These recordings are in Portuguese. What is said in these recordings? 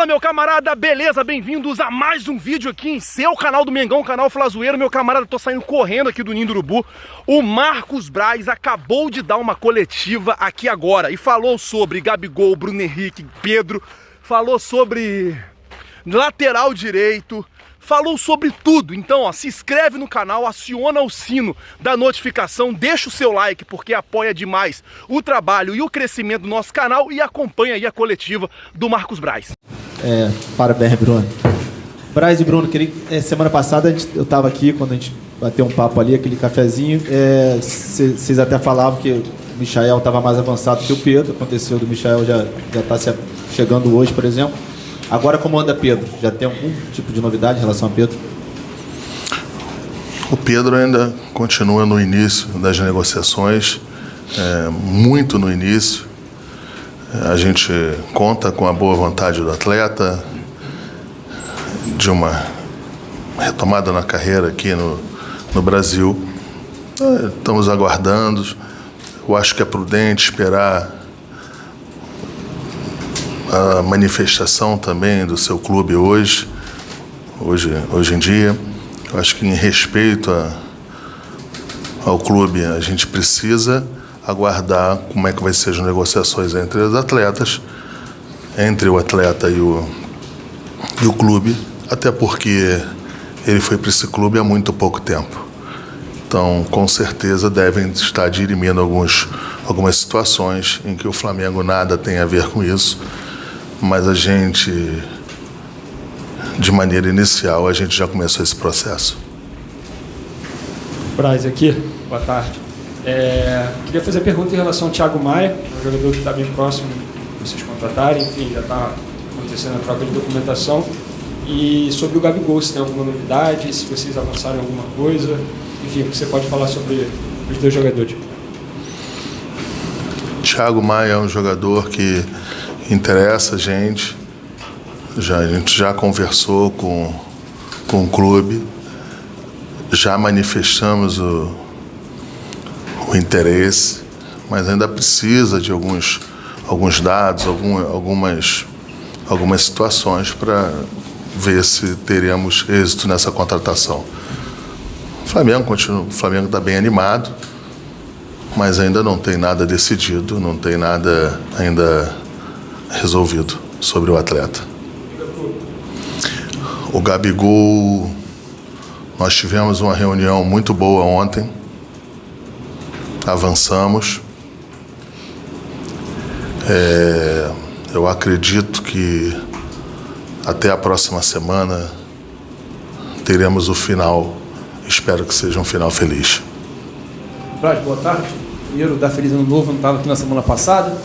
Fala, meu camarada, beleza? Bem-vindos a mais um vídeo aqui em seu canal do Mengão, canal Flazoeiro. Meu camarada, tô saindo correndo aqui do Ninho do Urubu. O Marcos Braz acabou de dar uma coletiva aqui agora e falou sobre Gabigol, Bruno Henrique, Pedro, falou sobre lateral direito, falou sobre tudo. Então, ó, se inscreve no canal, aciona o sino da notificação, deixa o seu like porque apoia demais o trabalho e o crescimento do nosso canal e acompanha aí a coletiva do Marcos Braz. Parabéns, Bruno. Braz e Bruno, semana passada eu estava aqui, quando a gente bateu um papo ali, aquele cafezinho, vocês até falavam que o Michael estava mais avançado que o Pedro. Aconteceu do Michael já está chegando hoje, por exemplo. Agora, como anda Pedro? Já tem algum tipo de novidade em relação a Pedro? O Pedro ainda continua no início das negociações, muito no início. A gente conta com a boa vontade do atleta, de uma retomada na carreira aqui no Brasil. Estamos aguardando. Eu acho que é prudente esperar a manifestação também do seu clube hoje em dia. Eu acho que em respeito ao clube, a gente precisa aguardar como é que vai ser as negociações entre os atletas, entre o atleta e o clube, até porque ele foi para esse clube há muito pouco tempo. Então, com certeza, devem estar dirimindo algumas situações em que o Flamengo nada tem a ver com isso, mas a gente, de maneira inicial, a gente já começou esse processo. Braz aqui, boa tarde. Queria fazer a pergunta em relação ao Thiago Maia, um jogador que está bem próximo de vocês contratarem, enfim, já está acontecendo a troca de documentação. E sobre o Gabigol, se tem alguma novidade, se vocês avançaram em alguma coisa, enfim, o que você pode falar sobre os dois jogadores? Thiago Maia é um jogador que interessa a gente já conversou com o clube, já manifestamos o interesse, mas ainda precisa de alguns dados, algumas situações para ver se teremos êxito nessa contratação. O Flamengo está bem animado, mas ainda não tem nada decidido, não tem nada ainda resolvido sobre o atleta. O Gabigol, nós tivemos uma reunião muito boa ontem, avançamos. Eu acredito que até a próxima semana teremos o final. Espero que seja um final feliz. Braz, boa tarde. Primeiro, dar feliz ano novo, não estava aqui na semana passada.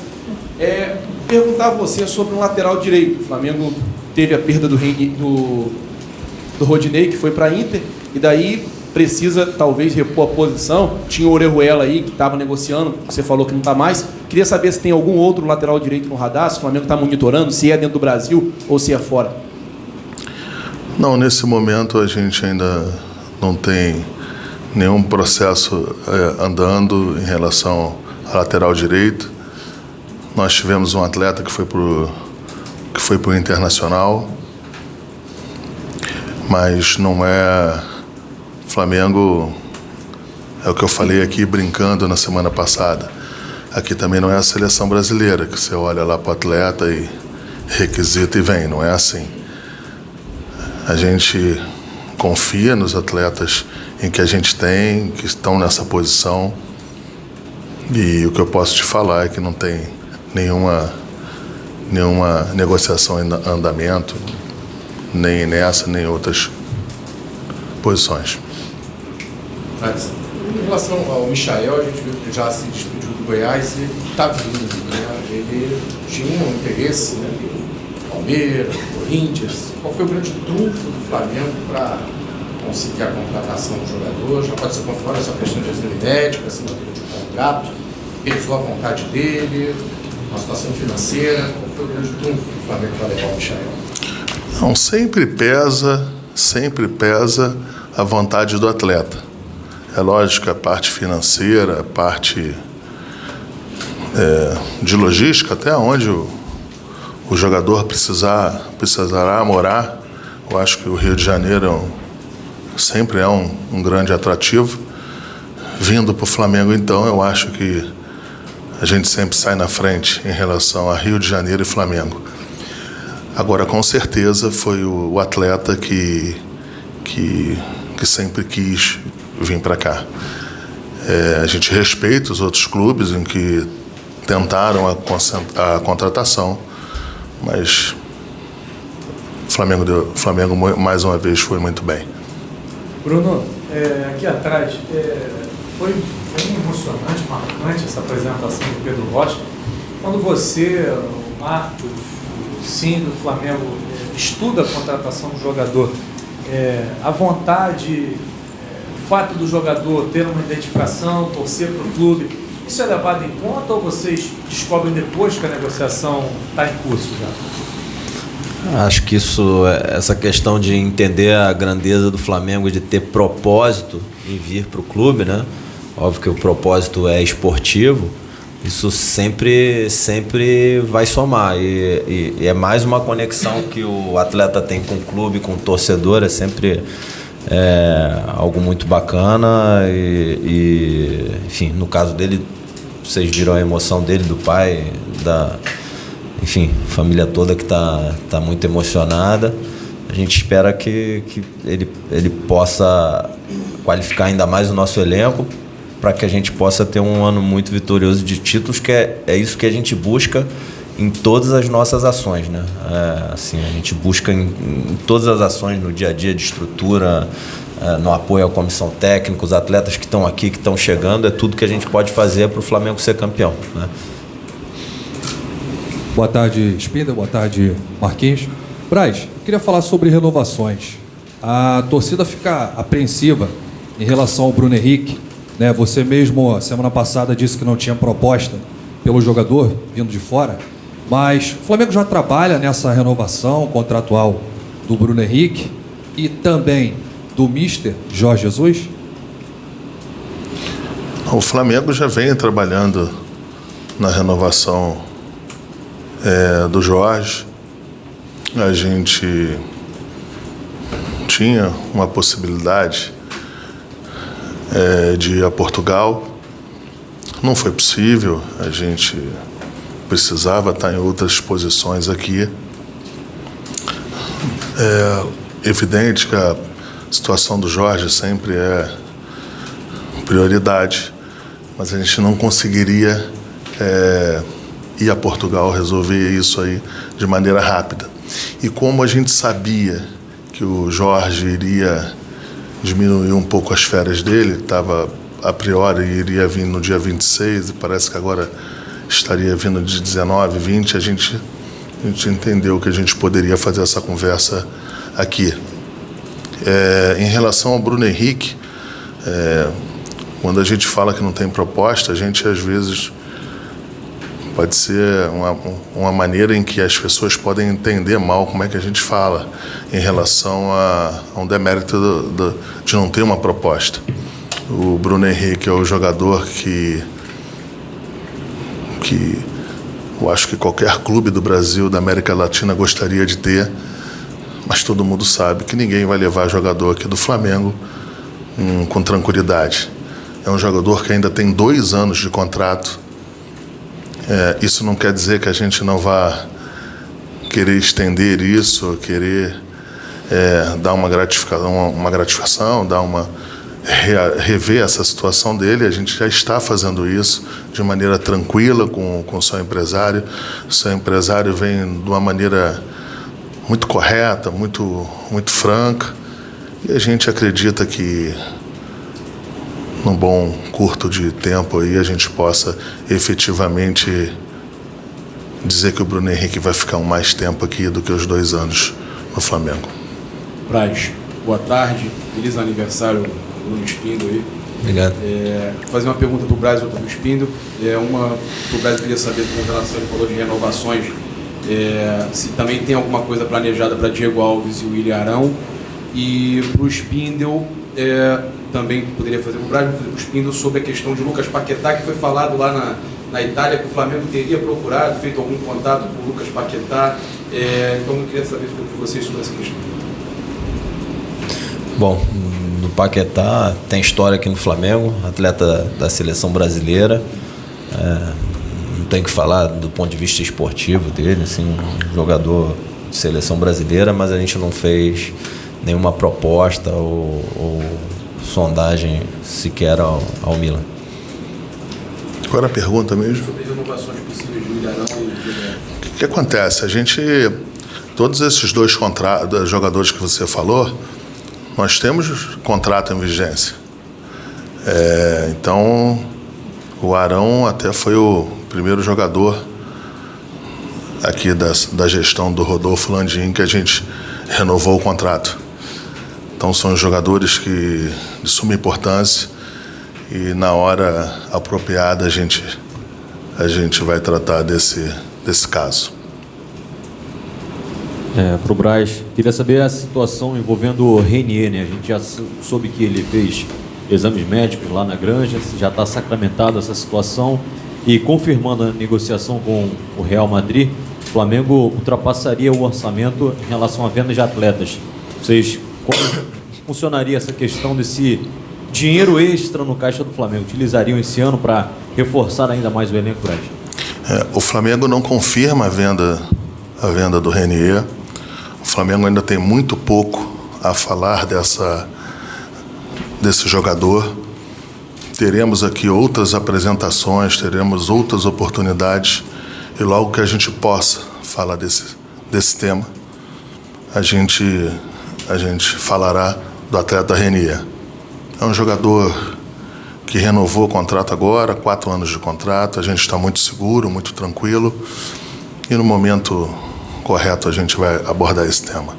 Perguntar a você sobre um lateral direito. O Flamengo teve a perda do Rodinei, que foi para a Inter, e daí precisa talvez repor a posição. Tinha o Orejuela aí, que estava negociando, você falou que não está mais. Queria saber se tem algum outro lateral direito no radar, se o Flamengo está monitorando, se é dentro do Brasil ou se é fora. Não, nesse momento a gente ainda não tem nenhum processo andando em relação à lateral direito. Nós tivemos um atleta que foi pro Internacional, mas não é... Flamengo, é o que eu falei aqui brincando na semana passada. Aqui também não é a seleção brasileira, que você olha lá para o atleta e requisita e vem, não é assim. A gente confia nos atletas em que a gente tem, que estão nessa posição, e o que eu posso te falar é que não tem nenhuma negociação em andamento, nem nessa, nem em outras posições. Mas, em relação ao Michael, a gente já se despediu do Goiás e está vindo, né? Ele tinha um interesse, né? Palmeiras, Corinthians. Qual foi o grande trunfo do Flamengo para conseguir a contratação do jogador? Já pode ser conforme essa questão de exame médico, assinatura de contrato, pesou a vontade dele, uma situação financeira. Qual foi o grande trunfo do Flamengo para levar o Michael? Não, sempre pesa a vontade do atleta. É lógico, a parte financeira, a parte de logística, até onde o o jogador precisará morar. Eu acho que o Rio de Janeiro sempre é um grande atrativo. Vindo para o Flamengo, então, eu acho que a gente sempre sai na frente em relação a Rio de Janeiro e Flamengo. Agora, com certeza, foi o atleta que sempre quis vir para cá. A gente respeita os outros clubes em que tentaram a contratação, mas o Flamengo mais uma vez foi muito bem. Bruno, aqui atrás, foi bem emocionante, marcante essa apresentação do Pedro Rocha. Quando você, o Marcos, o Sim do Flamengo, estuda a contratação do jogador, a vontade, o fato do jogador ter uma identificação, torcer para o clube, isso é levado em conta ou vocês descobrem depois que a negociação está em curso já? Acho que essa questão de entender a grandeza do Flamengo, de ter propósito em vir para o clube, né? Óbvio que o propósito é esportivo, isso sempre vai somar. E é mais uma conexão que o atleta tem com o clube, com o torcedor, é sempre algo muito bacana. Enfim, no caso dele, vocês viram a emoção dele, do pai, enfim, família toda que está muito emocionada. A gente espera que ele possa qualificar ainda mais o nosso elenco para que a gente possa ter um ano muito vitorioso de títulos, que é isso que a gente busca em todas as nossas ações, né? Assim, a gente busca em todas as ações, no dia a dia de estrutura, no apoio à comissão técnica, os atletas que estão aqui, que estão chegando, é tudo que a gente pode fazer para o Flamengo ser campeão, né? Boa tarde, Spinda. Boa tarde, Marquinhos. Braz, eu queria falar sobre renovações. A torcida fica apreensiva em relação ao Bruno Henrique, né? Você mesmo, semana passada, disse que não tinha proposta pelo jogador vindo de fora, mas o Flamengo já trabalha nessa renovação contratual do Bruno Henrique e também do Mister Jorge Jesus? O Flamengo já vem trabalhando na renovação do Jorge. A gente tinha uma possibilidade de ir a Portugal. Não foi possível, a gente precisava estar em outras posições aqui. É evidente que a situação do Jorge sempre é prioridade, mas a gente não conseguiria ir a Portugal resolver isso aí de maneira rápida. E como a gente sabia que o Jorge iria diminuir um pouco as férias dele, estava a priori iria vir no dia 26 e parece que agora estaria vindo de 19, 20, a gente entendeu que a gente poderia fazer essa conversa aqui. Em relação ao Bruno Henrique, quando a gente fala que não tem proposta, a gente às vezes pode ser uma maneira em que as pessoas podem entender mal como é que a gente fala em relação a um demérito de não ter uma proposta. O Bruno Henrique é o jogador que eu acho que qualquer clube do Brasil, da América Latina, gostaria de ter, mas todo mundo sabe que ninguém vai levar jogador aqui do Flamengo com tranquilidade. É um jogador que ainda tem 2 anos de contrato. Isso não quer dizer que a gente não vá querer estender isso, querer dar uma gratificação, rever essa situação dele. A gente já está fazendo isso de maneira tranquila com o seu empresário. O seu empresário vem de uma maneira muito correta, muito franca, e a gente acredita que num bom curto de tempo aí a gente possa efetivamente dizer que o Bruno Henrique vai ficar mais tempo aqui do que os 2 anos no Flamengo. Braz, boa tarde, feliz aniversário Bruno Espindo aí. Obrigado. Fazer uma pergunta para o Braz e outra para o Espindo. Uma para o Braz, eu queria saber com relação ao valor de renovações, se também tem alguma coisa planejada para Diego Alves e o William Arão. E para o Spindle, também poderia fazer para o Braz, para o Spindle, sobre a questão de Lucas Paquetá, que foi falado lá na Itália, que o Flamengo teria procurado, feito algum contato com o Lucas Paquetá. Então eu queria saber de vocês sobre essa questão. Bom, no Paquetá tem história aqui no Flamengo, atleta da seleção brasileira. Não tem que falar do ponto de vista esportivo dele, assim, um jogador de seleção brasileira, mas a gente não fez nenhuma proposta ou sondagem sequer ao Milan. Qual era a pergunta mesmo? Sobre renovações possíveis de Ilharão e O que acontece? Todos esses dois jogadores que você falou, nós temos contrato em vigência. Então, o Arão até foi o primeiro jogador aqui da gestão do Rodolfo Landim que a gente renovou o contrato. Então, são jogadores de suma importância e na hora apropriada a gente vai tratar desse caso. Para o Braz, queria saber a situação envolvendo o Renier, né? A gente já soube que ele fez exames médicos lá na Granja, já está sacramentada essa situação e confirmando a negociação com o Real Madrid, o Flamengo ultrapassaria o orçamento em relação à venda de atletas. Como funcionaria essa questão desse dinheiro extra no caixa do Flamengo? Utilizariam esse ano para reforçar ainda mais o elenco, Braz? O Flamengo não confirma a venda do Renier. O Flamengo ainda tem muito pouco a falar desse jogador. Teremos aqui outras apresentações, teremos outras oportunidades e logo que a gente possa falar desse tema, a gente falará do atleta Renier. É um jogador que renovou o contrato agora, 4 anos de contrato, a gente está muito seguro, muito tranquilo e no momento correto a gente vai abordar esse tema.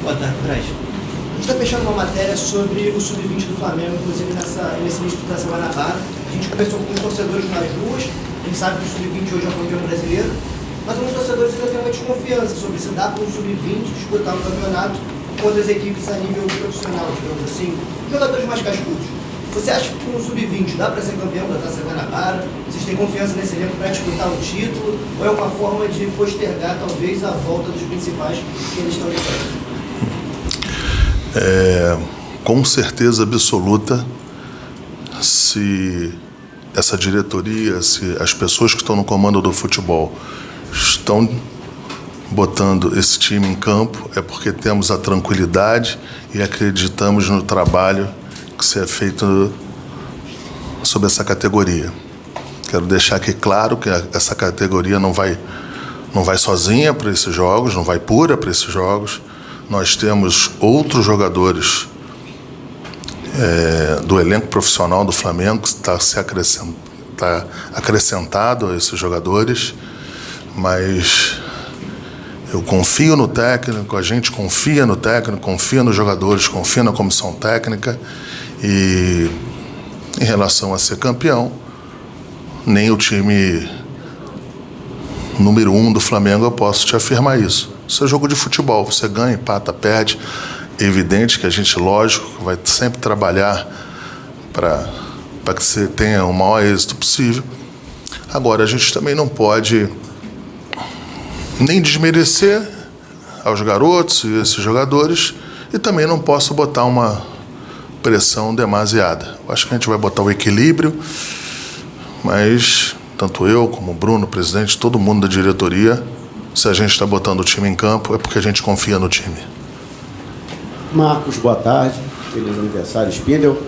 Boa tarde, Braz. A gente está fechando uma matéria sobre o Sub-20 do Flamengo, inclusive nesse início da Semana Barra. A gente conversou com os torcedores nas ruas, a gente sabe que o Sub-20 hoje é o campeão brasileiro, mas alguns torcedores ainda têm uma desconfiança sobre se dá para o Sub-20 disputar o campeonato com outras equipes a nível profissional, digamos assim, jogadores mais cascudos. Você acha que com o Sub-20 dá para ser campeão da Taça Guanabara? Vocês têm confiança nesse elenco para disputar o título? Ou é uma forma de postergar, talvez, a volta dos principais que eles estão lutando? Com certeza absoluta, se essa diretoria, se as pessoas que estão no comando do futebol estão botando esse time em campo, é porque temos a tranquilidade e acreditamos no trabalho que se é feito sobre essa categoria. Quero deixar aqui claro que essa categoria não vai sozinha para esses jogos, não vai pura para esses jogos. Nós temos outros jogadores do elenco profissional do Flamengo que está acrescentado a esses jogadores, mas eu confio no técnico, a gente confia no técnico, confia nos jogadores, confia na comissão técnica e em relação a ser campeão, nem o time número 1 do Flamengo eu posso te afirmar isso. Isso é jogo de futebol, você ganha, empata, perde. É evidente que a gente, lógico, vai sempre trabalhar para que você tenha o maior êxito possível. Agora, a gente também não pode nem desmerecer aos garotos e esses jogadores e também não posso botar uma pressão demasiada. Eu acho que a gente vai botar o equilíbrio, mas tanto eu como o Bruno, o presidente, todo mundo da diretoria, se a gente está botando o time em campo é porque a gente confia no time. Marcos, boa tarde. Feliz aniversário, Spindel.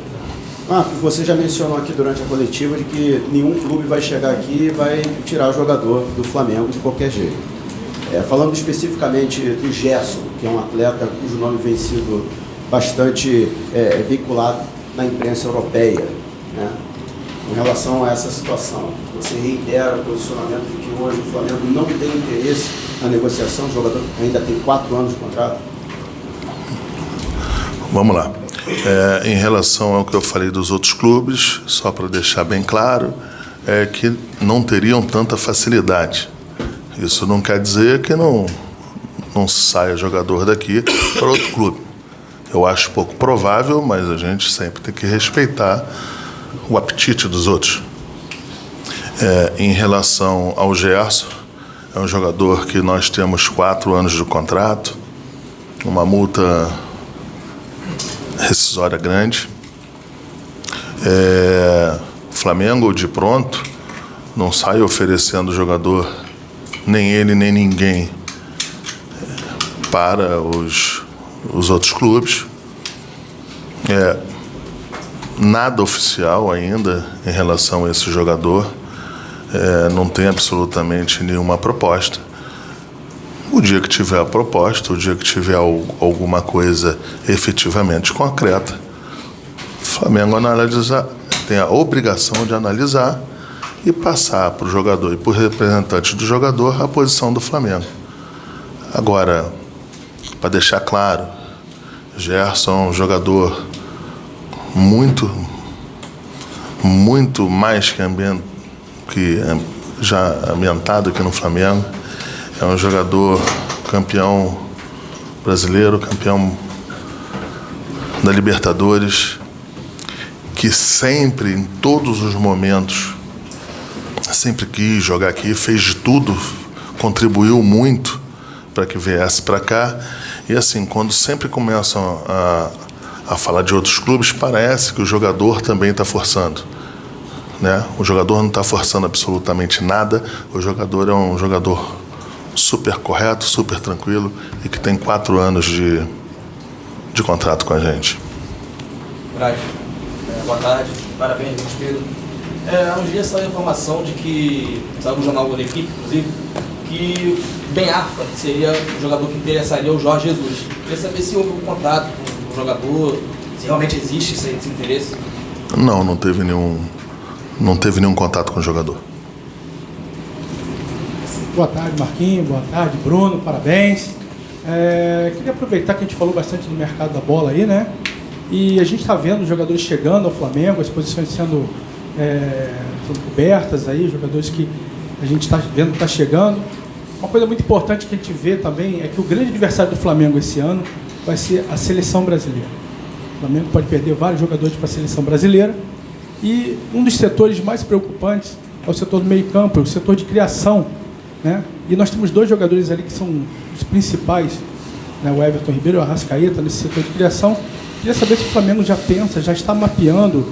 Marcos, você já mencionou aqui durante a coletiva de que nenhum clube vai chegar aqui e vai tirar o jogador do Flamengo de qualquer jeito. Falando especificamente do Gerson, que é um atleta cujo nome vem sido bastante veiculado na imprensa europeia, né? Com relação a essa situação, você reitera o posicionamento de que hoje o Flamengo não tem interesse na negociação, o jogador ainda tem 4 anos de contrato? Vamos lá. Em relação ao que eu falei dos outros clubes, só para deixar bem claro, é que não teriam tanta facilidade. Isso não quer dizer que não saia jogador daqui para outro clube. Eu acho pouco provável, mas a gente sempre tem que respeitar o apetite dos outros. Em relação ao Gerson, é um jogador que nós temos 4 anos de contrato, uma multa rescisória grande. O Flamengo, de pronto, não sai oferecendo jogador, nem ele, nem ninguém, para os outros clubes. Nada oficial ainda em relação a esse jogador. Não tem absolutamente nenhuma proposta. O dia que tiver a proposta, o dia que tiver alguma coisa efetivamente concreta, o Flamengo tem a obrigação de analisar e passar para o jogador e para o representante do jogador a posição do Flamengo. Agora, para deixar claro, Gerson é um jogador muito mais que já ambientado aqui no Flamengo. É um jogador campeão brasileiro, campeão da Libertadores, que sempre, em todos os momentos, sempre quis jogar aqui, fez de tudo, contribuiu muito para que viesse para cá. E assim, quando sempre começam a falar de outros clubes, parece que o jogador também está forçando, né? O jogador não está forçando absolutamente nada. O jogador é um jogador super correto, super tranquilo e que tem 4 anos de contrato com a gente. Braz, boa tarde, parabéns, Luiz Pedro. Há uns dias saiu a informação de que, saiu no jornal da equipe, inclusive, que Ben Arfa seria o jogador que interessaria o Jorge Jesus. Queria saber se houve um contato com o jogador, se realmente existe esse interesse. Não teve nenhum contato com o jogador. Boa tarde, Marquinhos. Boa tarde, Bruno. Parabéns. Queria aproveitar que a gente falou bastante do mercado da bola aí, né? E a gente está vendo os jogadores chegando ao Flamengo, as posições sendo cobertas aí, jogadores que a gente está vendo que está chegando. Uma coisa muito importante que a gente vê também é que o grande adversário do Flamengo esse ano vai ser a seleção brasileira. O Flamengo pode perder vários jogadores para a seleção brasileira. E um dos setores mais preocupantes é o setor do meio-campo, o setor de criação, né? E nós temos 2 jogadores ali que são os principais, né? O Everton Ribeiro e o Arrascaeta nesse setor de criação. Queria saber se o Flamengo já está mapeando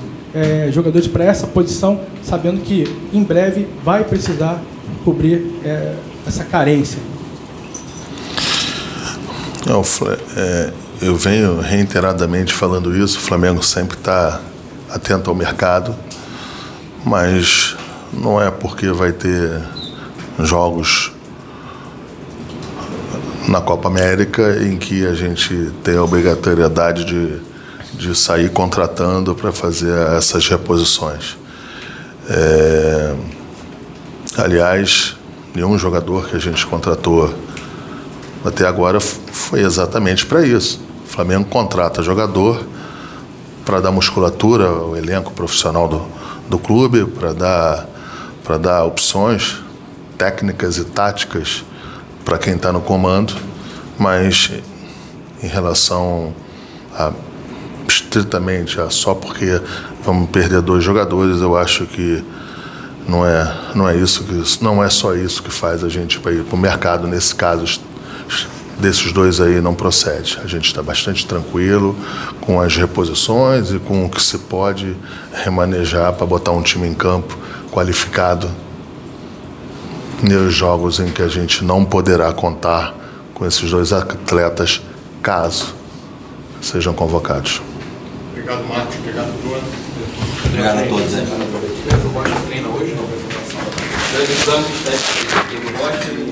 jogadores para essa posição, sabendo que em breve vai precisar cobrir essa carência. Eu venho reiteradamente falando isso. O Flamengo sempre está atento ao mercado, mas não é porque vai ter jogos na Copa América em que a gente tem a obrigatoriedade de sair contratando para fazer essas reposições. Aliás, nenhum jogador que a gente contratou até agora foi exatamente para isso. O Flamengo contrata jogador para dar musculatura ao elenco profissional do clube, para dar opções técnicas e táticas para quem está no comando, mas em relação estritamente só porque vamos perder 2 jogadores, eu acho que não é só isso que faz a gente ir para o mercado. Nesse caso, desses 2 aí não procede. A gente está bastante tranquilo com as reposições e com o que se pode remanejar para botar um time em campo qualificado nos jogos em que a gente não poderá contar com esses 2 atletas, caso sejam convocados. Obrigado, Marcos. Obrigado, Bruno. Obrigado a todos. O Rocha treina hoje, não? Exames, testes, o Rocha e o